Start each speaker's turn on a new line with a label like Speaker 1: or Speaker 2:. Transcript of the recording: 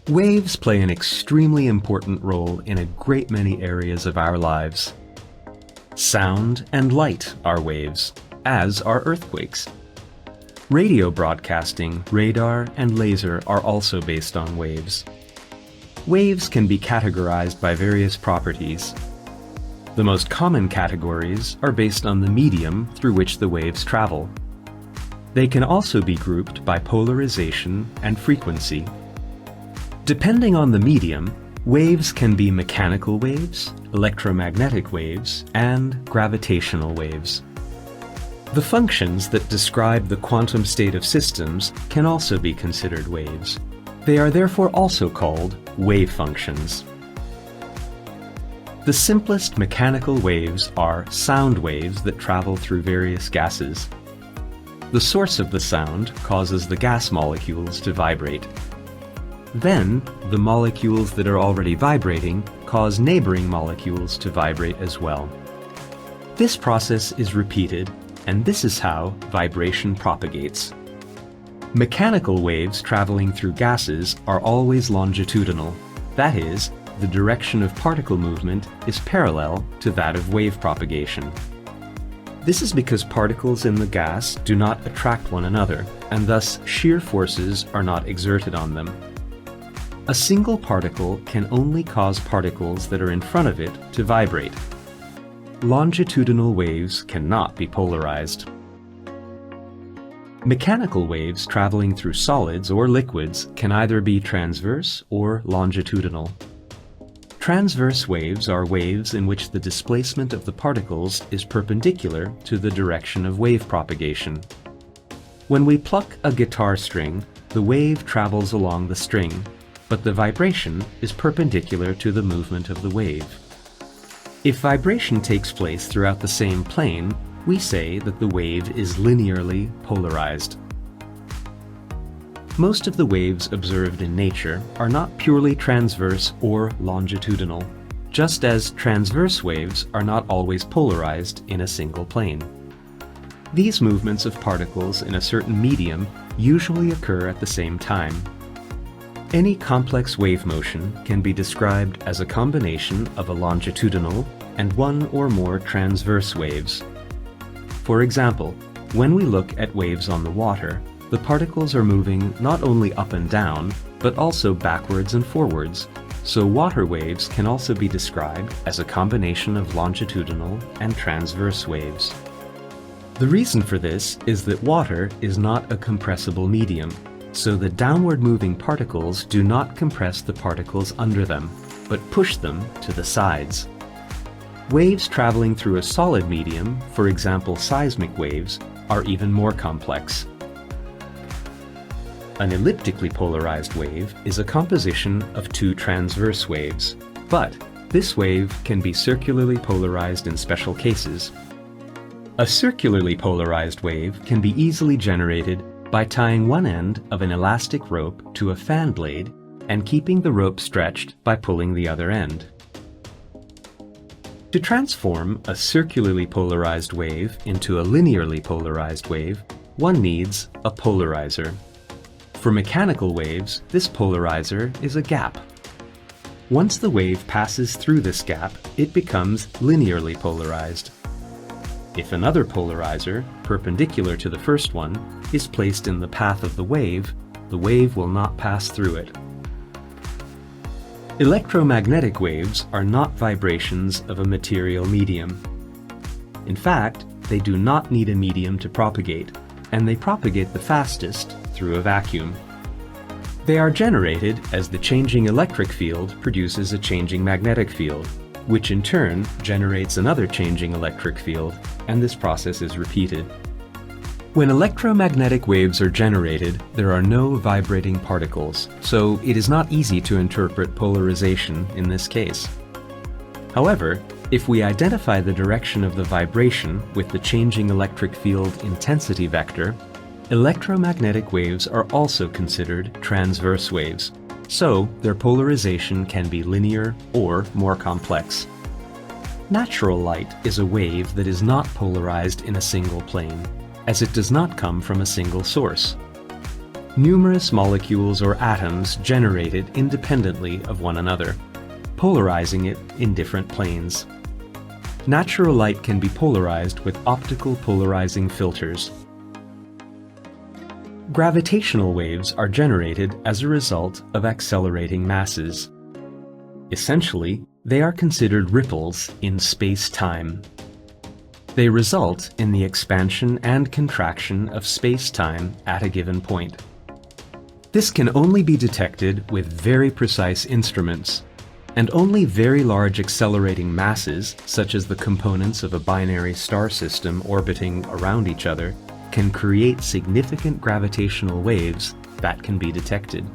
Speaker 1: Waves play an extremely important role in a great many areas of our lives. Sound and light are waves, as are earthquakes. Radio broadcasting, radar, and laser are also based on waves. Waves can be categorized by various properties. The most common categories are based on the medium through which the waves travel. They can also be grouped by polarization and frequency. Depending on the medium, waves can be mechanical waves, electromagnetic waves, and gravitational waves. The functions that describe the quantum state of systems can also be considered waves. They are therefore also called wave functions. The simplest mechanical waves are sound waves that travel through various gases. The source of the sound causes the gas molecules to vibrate. Then, the molecules that are already vibrating cause neighboring molecules to vibrate as well. This process is repeated, and this is how vibration propagates. Mechanical waves traveling through gases are always longitudinal. That is, the direction of particle movement is parallel to that of wave propagation. This is because particles in the gas do not attract one another, and thus shear forces are not exerted on them. A single particle can only cause particles that are in front of it to vibrate. Longitudinal waves cannot be polarized. Mechanical waves traveling through solids or liquids can either be transverse or longitudinal. Transverse waves are waves in which the displacement of the particles is perpendicular to the direction of wave propagation. When we pluck a guitar string, the wave travels along the string, but the vibration is perpendicular to the movement of the wave. If vibration takes place throughout the same plane, we say that the wave is linearly polarized. Most of the waves observed in nature are not purely transverse or longitudinal, just as transverse waves are not always polarized in a single plane. These movements of particles in a certain medium usually occur at the same time. Any complex wave motion can be described as a combination of a longitudinal and one or more transverse waves. For example, when we look at waves on the water, the particles are moving not only up and down, but also backwards and forwards, so water waves can also be described as a combination of longitudinal and transverse waves. The reason for this is that water is not a compressible medium, so the downward moving particles do not compress the particles under them, but push them to the sides. Waves traveling through a solid medium, for example seismic waves, are even more complex. An elliptically polarized wave is a composition of two transverse waves, but this wave can be circularly polarized in special cases. A circularly polarized wave can be easily generated by tying one end of an elastic rope to a fan blade and keeping the rope stretched by pulling the other end. To transform a circularly polarized wave into a linearly polarized wave, one needs a polarizer. For mechanical waves, this polarizer is a gap. Once the wave passes through this gap, it becomes linearly polarized. If another polarizer, perpendicular to the first one, is placed in the path of the wave will not pass through it. Electromagnetic waves are not vibrations of a material medium. In fact, they do not need a medium to propagate, and they propagate the fastest through a vacuum. They are generated as the changing electric field produces a changing magnetic field, which in turn generates another changing electric field, and this process is repeated. When electromagnetic waves are generated, there are no vibrating particles, so it is not easy to interpret polarization in this case. However, if we identify the direction of the vibration with the changing electric field intensity vector, electromagnetic waves are also considered transverse waves, so their polarization can be linear or more complex. Natural light is a wave that is not polarized in a single plane, as it does not come from a single source. numerous molecules or atoms generated independently of one another, polarizing it in different planes. Natural light can be polarized with optical polarizing filters. Gravitational waves are generated as a result of accelerating masses. Essentially, they are considered ripples in space-time. They result in the expansion and contraction of space-time at a given point. This can only be detected with very precise instruments, and only very large accelerating masses, such as the components of a binary star system orbiting around each other, can create significant gravitational waves that can be detected.